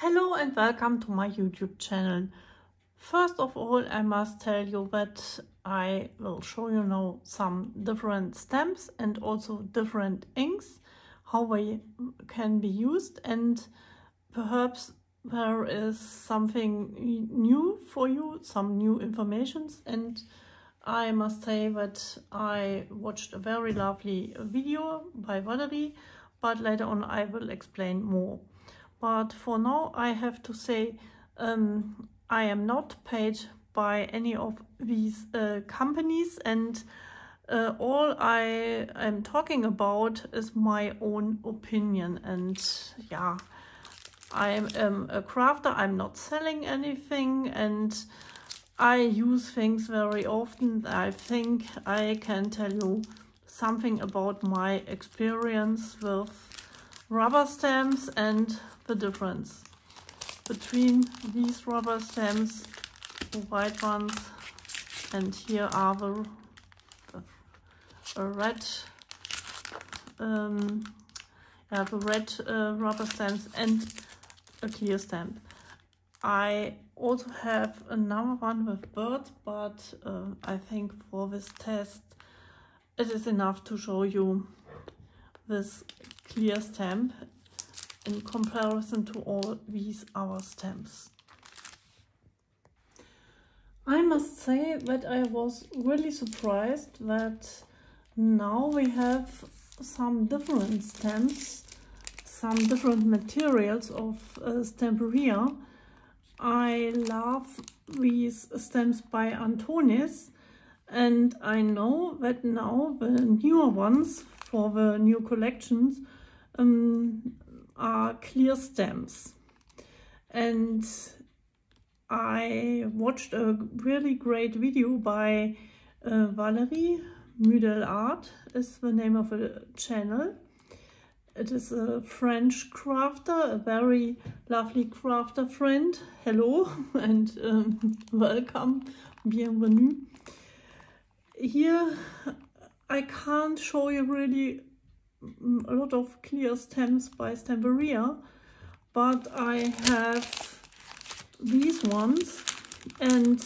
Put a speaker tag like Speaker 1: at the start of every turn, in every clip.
Speaker 1: Hello and welcome to my YouTube channel. First of all, I must tell you that I will show you now some different stamps and also different inks, how they can be used, and perhaps there is something new for you, some new informations. And I must say that I watched a very lovely video by Valerie, but later on I will explain more. But for now, I have to say I am not paid by any of these companies, and all I am talking about is my own opinion. And yeah, I am a crafter, I'm not selling anything, and I use things very often. I think I can tell you something about my experience with rubber stamps and the difference between these rubber stamps, the white ones, and here are the red, rubber stamps and a clear stamp. I also have another one with birds, but I think for this test it is enough to show you this clear stamp in comparison to all these other stamps. I must say that I was really surprised that now we have some different stamps, some different materials of Stamperia. I love these stamps by Antonis, and I know that now the newer ones for the new collections are clear stamps. And I watched a really great video by Valerie. Mydh'elle Art is the name of the channel. It is a French crafter, a very lovely crafter friend. Hello and welcome, bienvenue. Here I can't show you really a lot of clear stamps by Stamperia, but I have these ones, and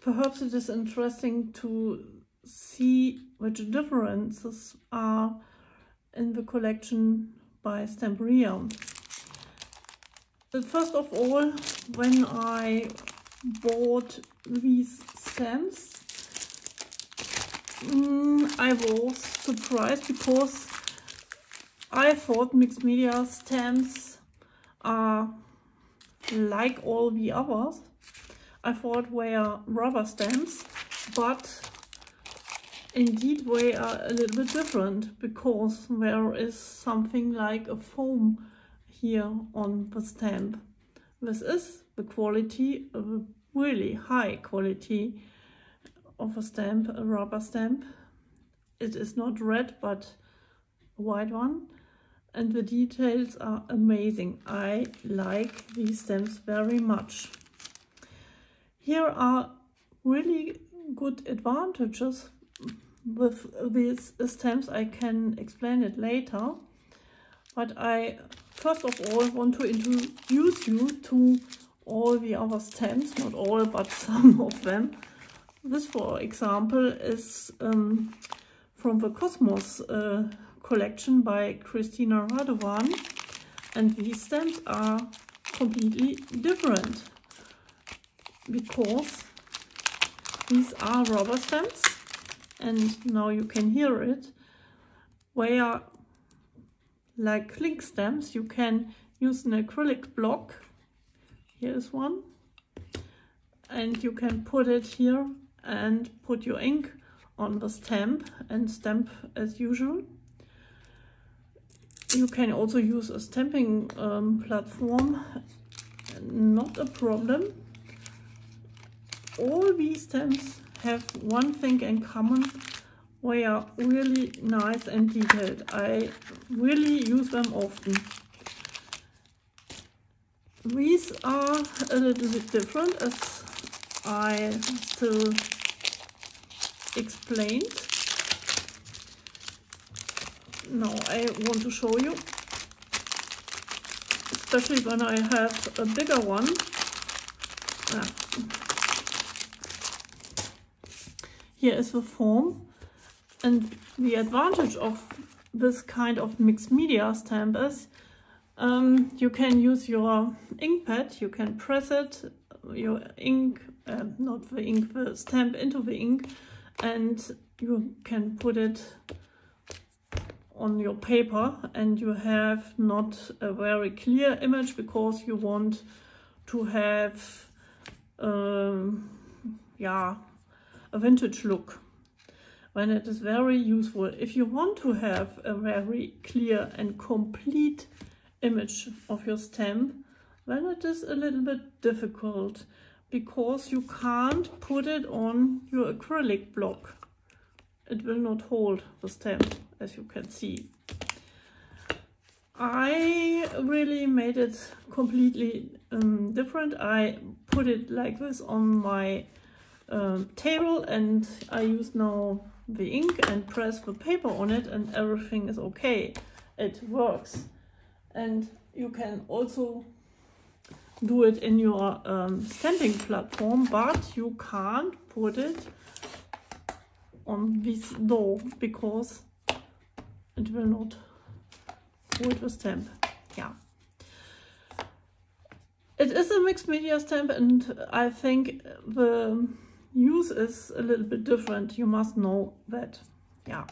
Speaker 1: perhaps it is interesting to see which differences are in the collection by Stamperia. But first of all, when I bought these stamps, I was surprised because I thought mixed media stamps are like all the others. I thought they are rubber stamps, but indeed they are a little bit different because there is something like a foam here on the stamp. This is the quality, a really high quality of a stamp, a rubber stamp. It is not red but a white one, and the details are amazing. I like these stamps very much. Here are really good advantages with these stamps. I can explain it later, but I first of all want to introduce you to all the other stamps, not all but some of them. This, for example, is from the Cosmos collection by Christina Radovan, and these stamps are completely different because these are rubber stamps, and now you can hear it. They are like clink stamps. You can use an acrylic block. Here is one, and you can put it here and put your ink on the stamp and stamp as usual. You can also use a stamping platform, not a problem. All these stamps have one thing in common: they are really nice and detailed. I really use them often. These are a little bit different, as I still explained. Now I want to show you especially when I have a bigger one. Here is the form, and the advantage of this kind of mixed media stamp is you can use your ink pad, you can press it, your ink, not the ink, the stamp into the ink, and you can put it on your paper, and you have not a very clear image because you want to have yeah, a vintage look. When it is very useful, if you want to have a very clear and complete image of your stamp, then it is a little bit difficult because you can't put it on your acrylic block. It will not hold the stamp, as you can see. I really made it completely different. I put it like this on my table, and I use now the ink and press the paper on it, and everything is okay. It works. And you can also do it in your stamping platform, but you can't put it on this dough because it will not hold the stamp. Yeah. It is a mixed media stamp, and I think the use is a little bit different. You must know that. Yeah.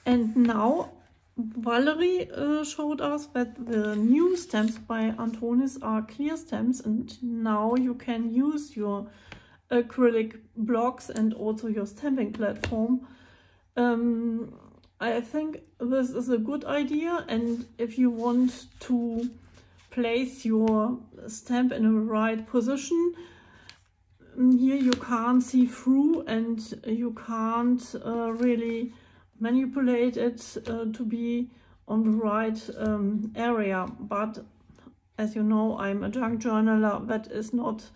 Speaker 1: And now Valerie showed us that the new stamps by Antonis are clear stamps, and now you can use your acrylic blocks and also your stamping platform. I think this is a good idea, and if you want to place your stamp in the right position, here you can't see through and you can't really manipulate it to be on the right area. But as you know, I'm a junk journaler. That is not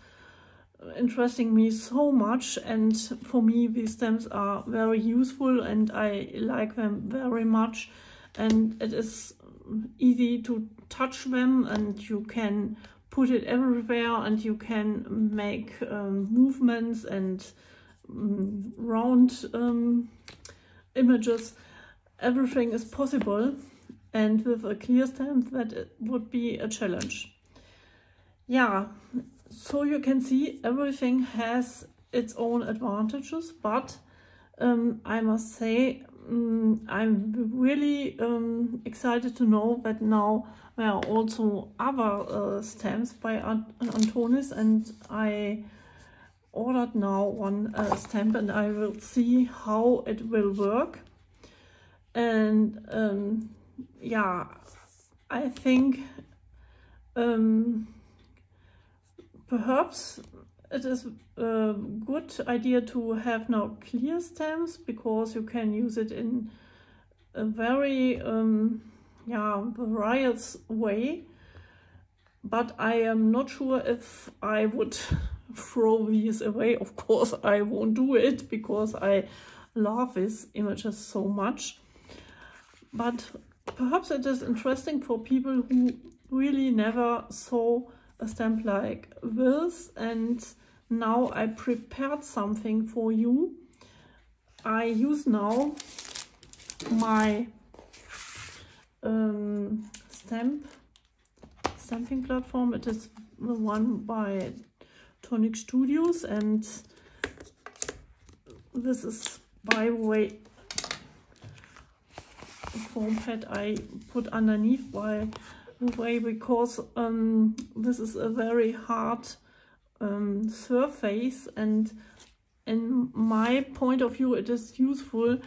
Speaker 1: interesting me so much, and for me these stamps are very useful and I like them very much, and it is easy to touch them, and you can put it everywhere, and you can make movements and round images. Everything is possible, and with a clear stamp that would be a challenge. Yeah, so you can see everything has its own advantages, but I must say I'm really excited to know that now there are also other stamps by Antonis, and I ordered now one stamp, and I will see how it will work. And yeah, I think perhaps it is a good idea to have now clear stamps, because you can use it in a very yeah, various way. But I am not sure if I would throw these away. Of course I won't do it, because I love these images so much. But perhaps it is interesting for people who really never saw a stamp like this, and now I prepared something for you. I use now my stamping platform. It is the one by Tonic Studios, and this is, by the way, a foam pad I put underneath by the way, because this is a very hard surface, and in my point of view it is useful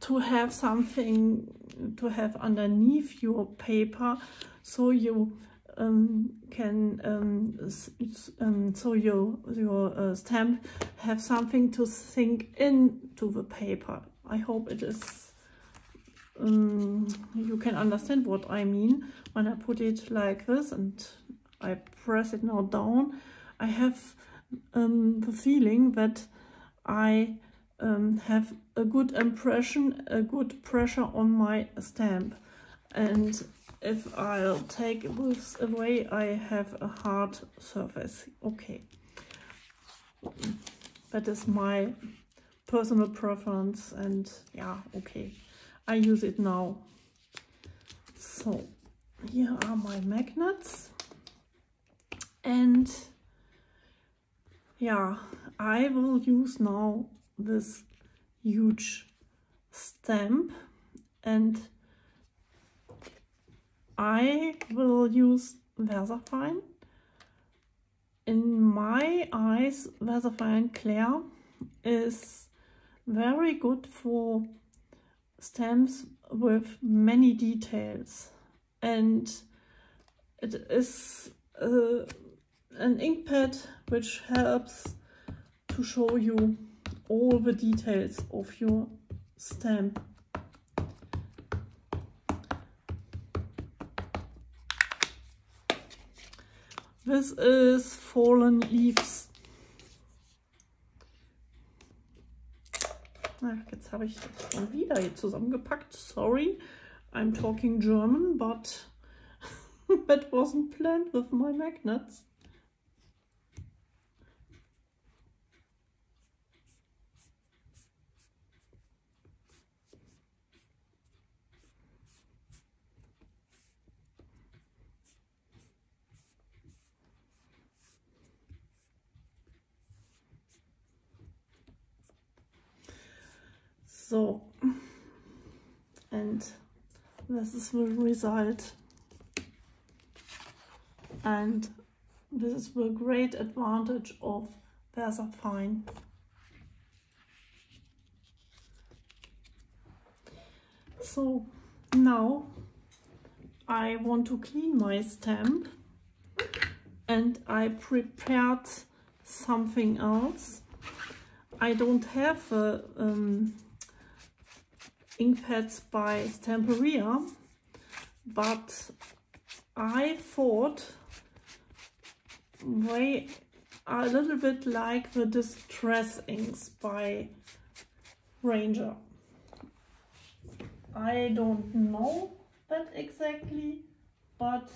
Speaker 1: to have something to have underneath your paper, so you can so your stamp have something to sink into the paper. I hope it is you can understand what I mean when I put it like this and I press it now down. I have the feeling that I have a good impression, a good pressure on my stamp. And if I'll take this away, I have a hard surface. Okay, that is my personal preference, and yeah, okay, I use it now. So here are my magnets, and yeah, I will use now this huge stamp, and I will use Versafine. In my eyes, Versafine Clear is very good for stamps with many details, and it is an ink pad which helps to show you all the details of your stamp. This is Fallen Leaves. Ach, jetzt habe ich das schon wieder hier zusammengepackt. Sorry, I'm talking German, but that wasn't planned with my magnets. So, and this is the result, and this is the great advantage of Versafine. So now I want to clean my stamp, and I prepared something else. I don't have ink pads by Stamperia, but I thought they are a little bit like the distress inks by Ranger. I don't know that exactly, but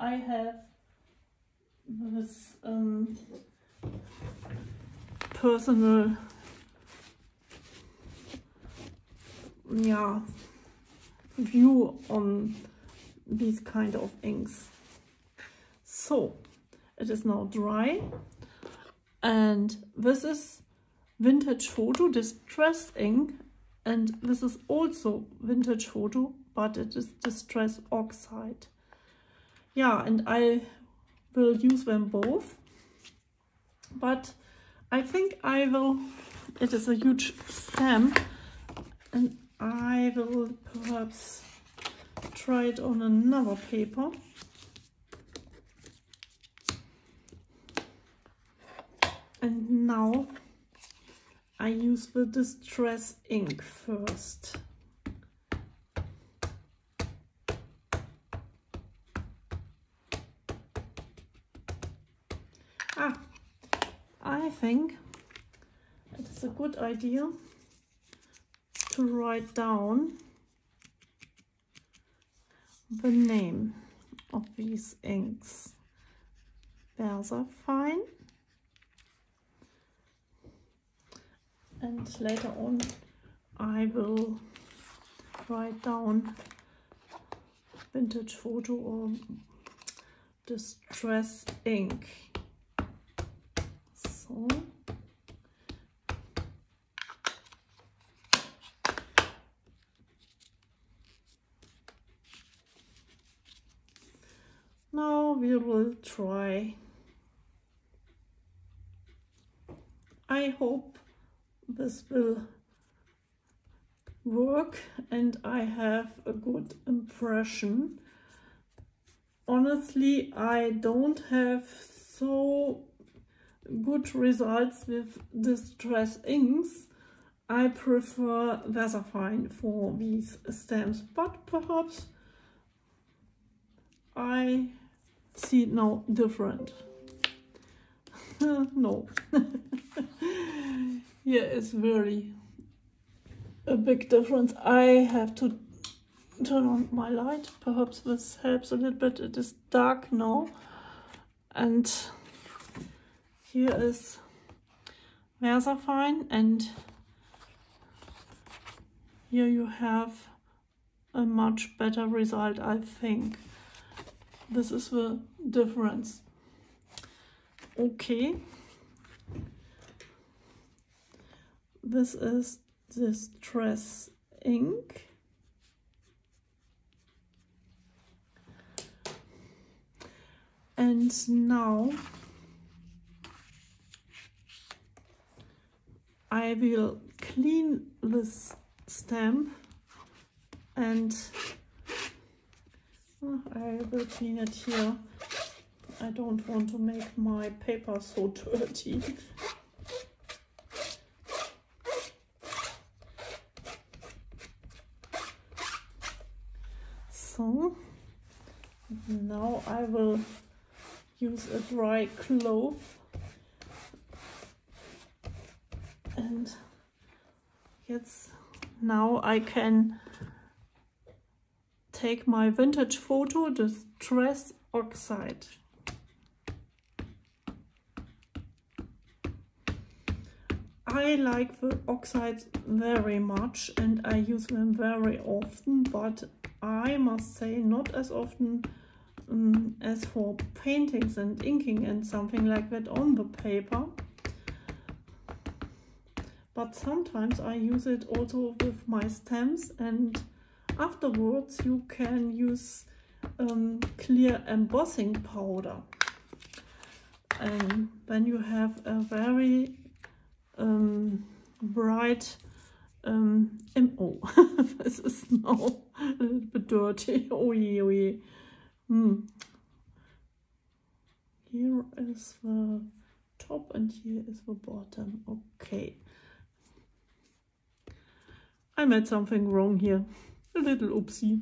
Speaker 1: I have this personal view on these kind of inks. So it is now dry, and this is Vintage Photo Distress ink, and this is also Vintage Photo, but it is Distress Oxide. Yeah, and I will use them both, but I think I will, it is a huge stamp, and I will perhaps try it on another paper. And now I use the Distress ink first. I think it is a good idea to write down the name of these inks. Versafine, and later on I will write down Vintage Photo or Distress ink. So now we will try. I hope this will work and I have a good impression. Honestly, I don't have so good results with Distress inks. I prefer Versafine for these stamps, but perhaps I see it now different. No. Here is really a big difference. I have to turn on my light. Perhaps this helps a little bit. It is dark now. And here is VersaFine, and here you have a much better result, I think. This is the difference. Okay. This is the Stress ink. And now I will clean this stamp, and I will clean it here. I don't want to make my paper so dirty. So now I will use a dry cloth, and yes, now I can take my vintage photo, the Stress Oxide. I like the oxides very much and I use them very often, but I must say not as often as for paintings and inking and something like that on the paper. But sometimes I use it also with my stamps, and afterwards you can use clear embossing powder. And then you have a very bright oh, this is now a little bit dirty. Oh yeah, oh yeah. Here is the top and here is the bottom. Okay. I made something wrong here. A little oopsie.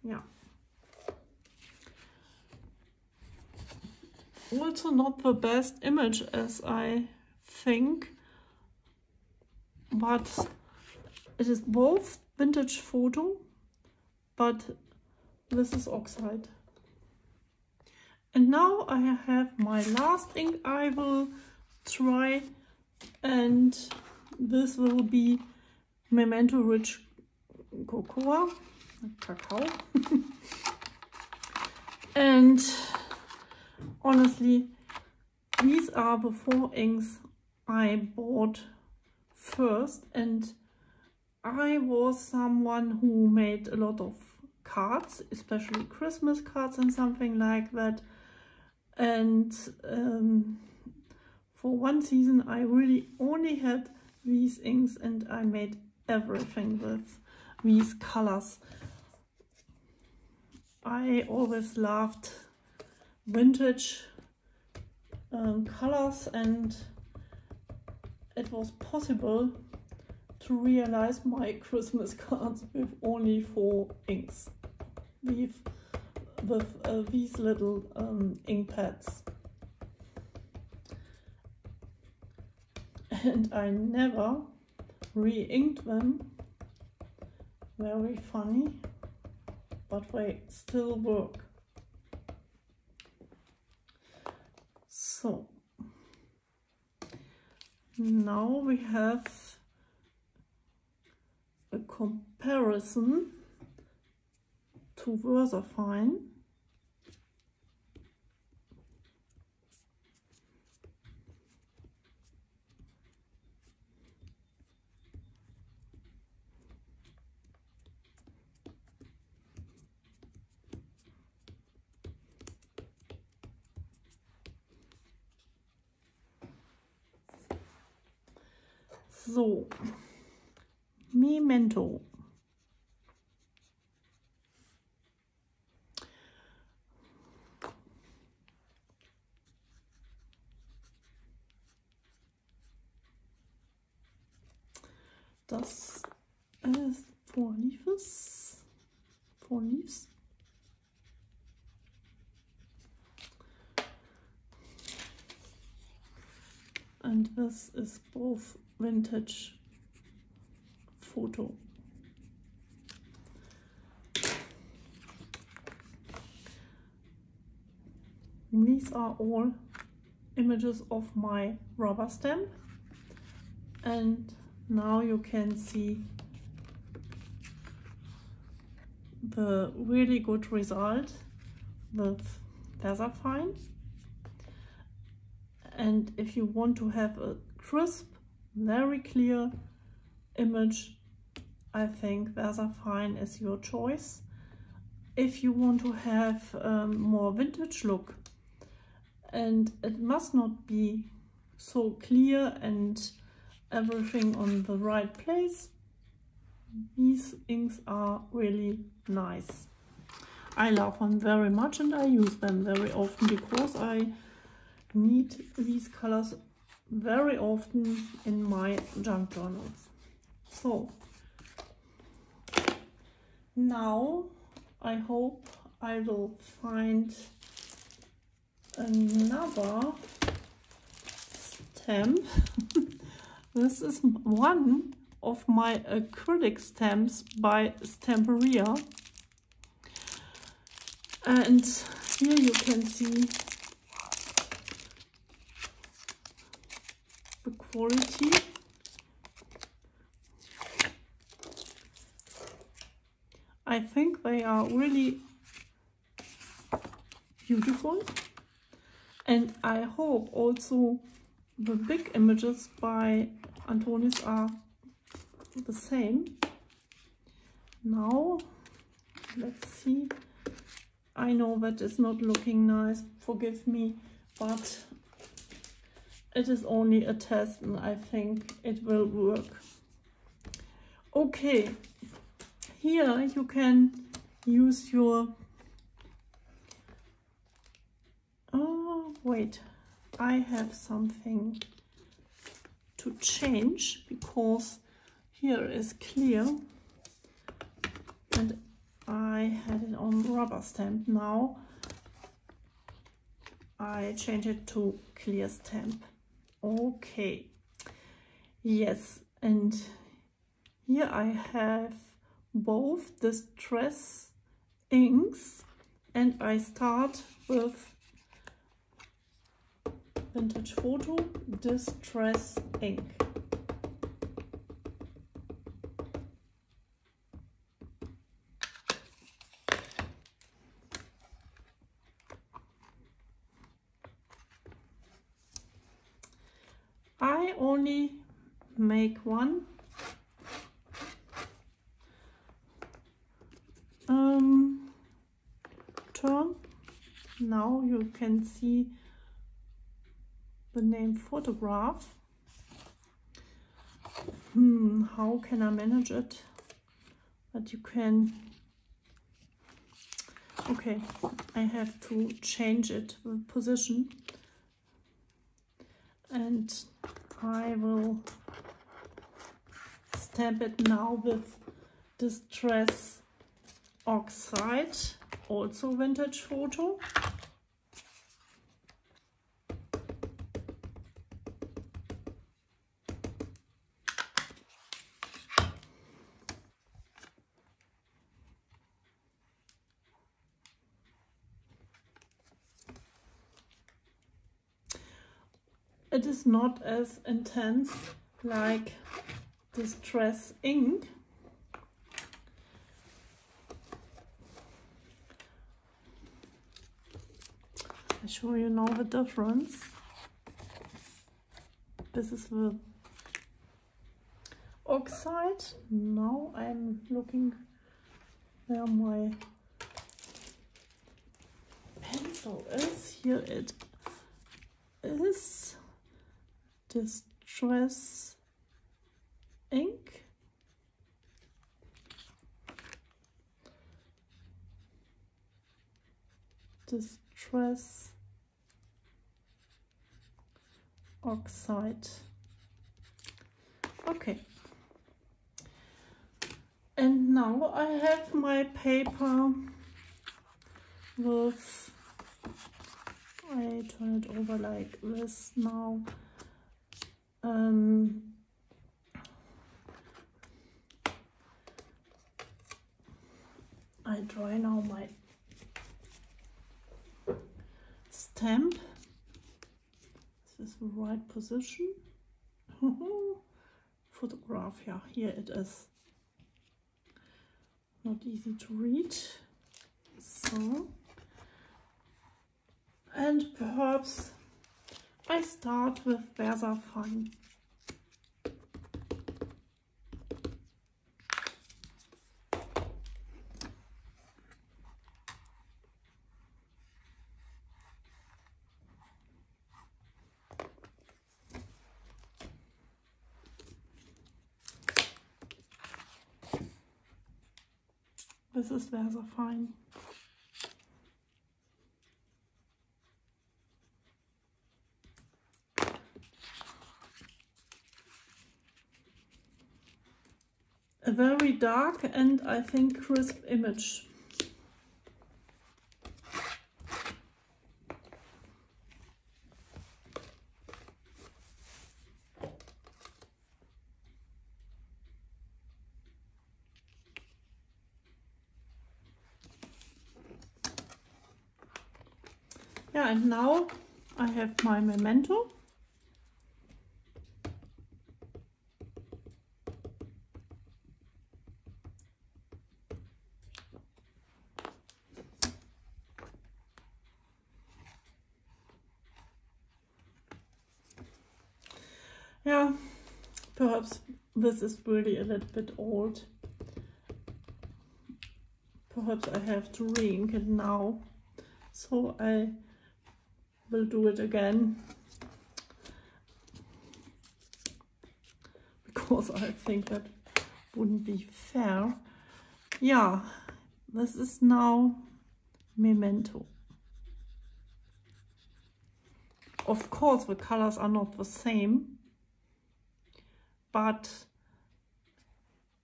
Speaker 1: Yeah. Also not the best image as I think, but it is both vintage photo, but this is oxide. And now I have my last ink I will try, and this will be Memento Rich Cocoa, Cacao. And honestly, these are the 4 inks I bought first, and I was someone who made a lot of cards, especially Christmas cards and something like that. And for one season I really only had these inks and I made everything with these colors. I always loved vintage colors, and it was possible to realize my Christmas cards with only 4 inks, with these little ink pads. And I never re-inked them. Very funny, but they still work. So now we have a comparison to VersaFine. So, Memento. Das ist four leaves. And this is both vintage photo. These are all images of my rubber stamp, and now you can see the really good result with VersaFine. And if you want to have a crisp, very clear image, I think VersaFine is your choice. If you want to have a more vintage look, and it must not be so clear and everything on the right place, these inks are really nice. I love them very much and I use them very often because I need these colors very often in my junk journals. So now I hope I will find another stamp. This is one of my acrylic stamps by Stamperia, and here you can see the quality. I think they are really beautiful, and I hope also the big images by Antonis are the same. Now let's see. I know that is not looking nice, forgive me, but it is only a test and I think it will work. Okay, here you can use your wait, I have something to change because here is clear and I had it on rubber stamp. Now I change it to clear stamp. Okay, yes, and here I have both distress inks and I start with Vintage Photo Distress ink. I only make one turn. Now you can see the name photograph. How can I manage it? But you can, okay, I have to change it the position, and I will stamp it now with Distress Oxide, also Vintage Photo. It is not as intense like Distress ink. I show you now the difference. This is the oxide. Now I'm looking where my pencil is. Here it is. Distress ink. Distress oxide. Okay, now I have my paper with, I turn it over like this now. I draw now my stamp. This is the right position. Photograph, yeah, here it is. Not easy to read. So, and perhaps I start with Versafine. This is Versafine. A very dark and I think crisp image. Yeah, and now I have my memento. Yeah, perhaps this is really a little bit old. Perhaps I have to re-ink it now. So I will do it again. Because I think that wouldn't be fair. Yeah, this is now Memento. Of course the colors are not the same, but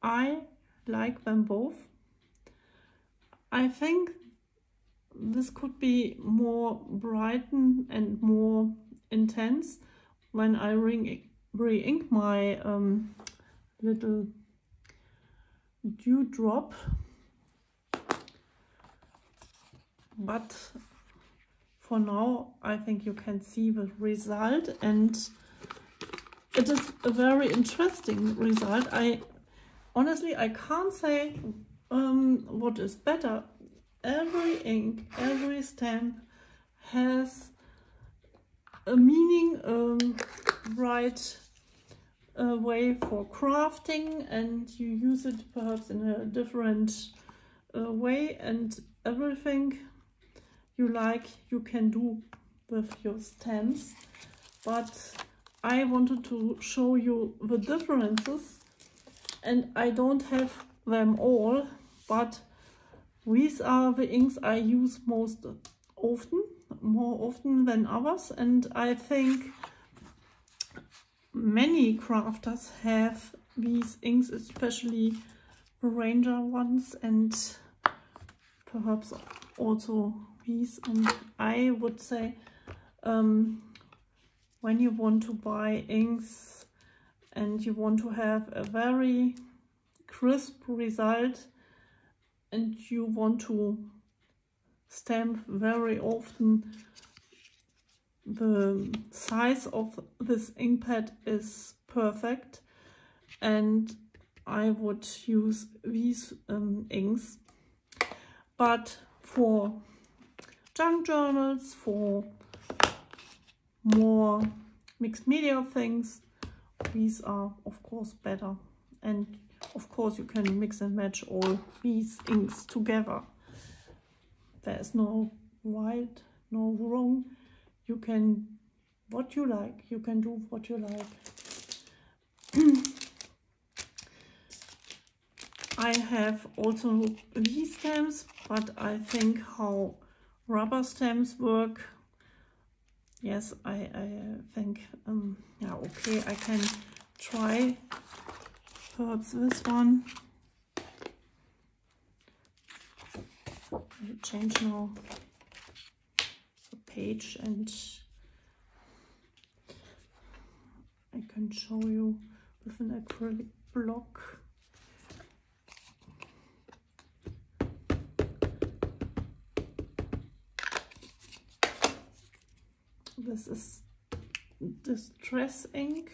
Speaker 1: I like them both. I think this could be more brightened and more intense when I re-ink my little dewdrop. But for now I think you can see the result, and it is a very interesting result. Honestly I can't say what is better. Every ink, every stamp has a meaning, right way for crafting, and you use it perhaps in a different way, and everything you like you can do with your stamps. But I wanted to show you the differences, and I don't have them all, but these are the inks I use most often, more often than others, and I think many crafters have these inks, especially the Ranger ones, and perhaps also these. And I would say when you want to buy inks and you want to have a very crisp result, and you want to stamp very often, the size of this ink pad is perfect, and I would use these inks. But for junk journals, for more mixed media things, these are of course better. And of course you can mix and match all these inks together. There is no right, no wrong. You can what you like. You can do what you like. I have also these stamps, but I think how rubber stamps work. Yes, I think yeah, okay, I can try perhaps this one. change now the page and I can show you with an acrylic block. This is distress ink.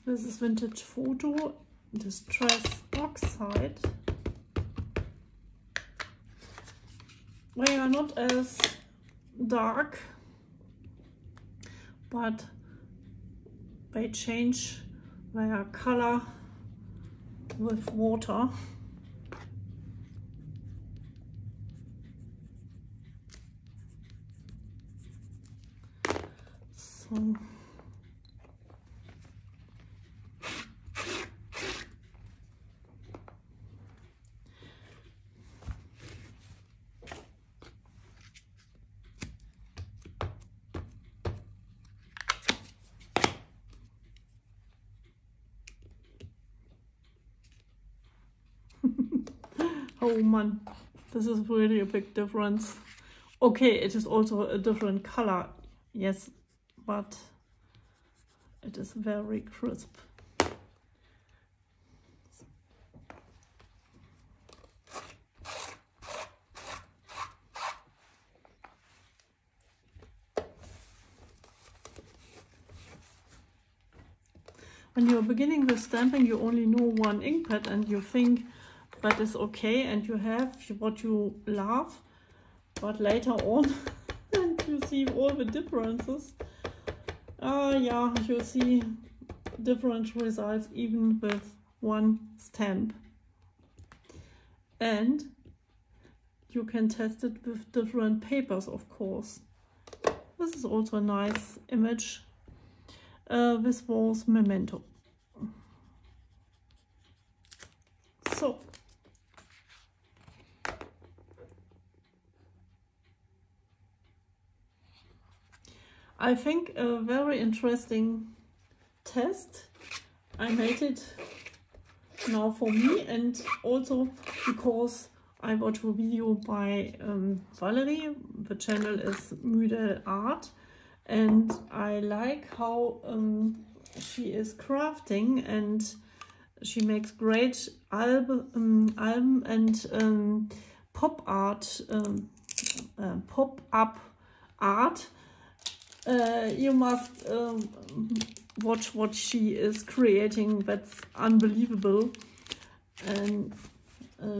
Speaker 1: This is Vintage Photo, Distress Oxide. They are not as dark, but they change their color with water. So oh man, this is really a big difference. Okay, it is also a different color, yes, but it is very crisp. When you're beginning with stamping, you only know one ink pad and you think that is okay and you have what you love, but later on and you see all the differences. Yeah, you see different results even with one stamp, and you can test it with different papers, of course. This is also a nice image. This was Memento. So I think a very interesting test. I made it now for me and also because I watched a video by Valerie. The channel is Mydh'elle Art and I like how she is crafting and she makes great album and pop-up art. You must watch what she is creating. That's unbelievable. And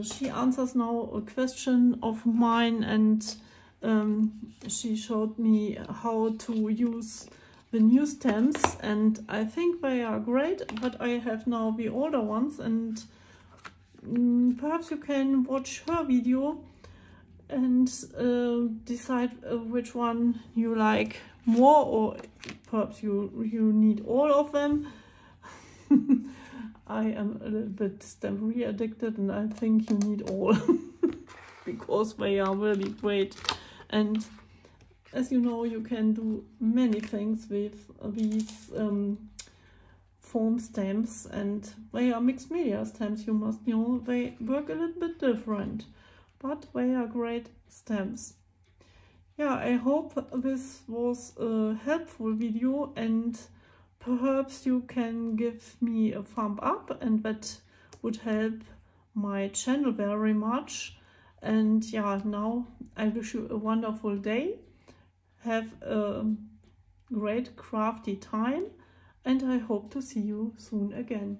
Speaker 1: she answers now a question of mine and she showed me how to use the new stamps and I think they are great, but I have now the older ones and perhaps you can watch her video and decide which one you like more, or perhaps you need all of them. I am a little bit stampery addicted and I think you need all because they are really great. And as you know, you can do many things with these foam stamps and they are mixed media stamps. You must know they work a little bit different, but they are great stamps. Yeah, I hope this was a helpful video and perhaps you can give me a thumb up and that would help my channel very much. And yeah, now I wish you a wonderful day. Have a great crafty time and I hope to see you soon again.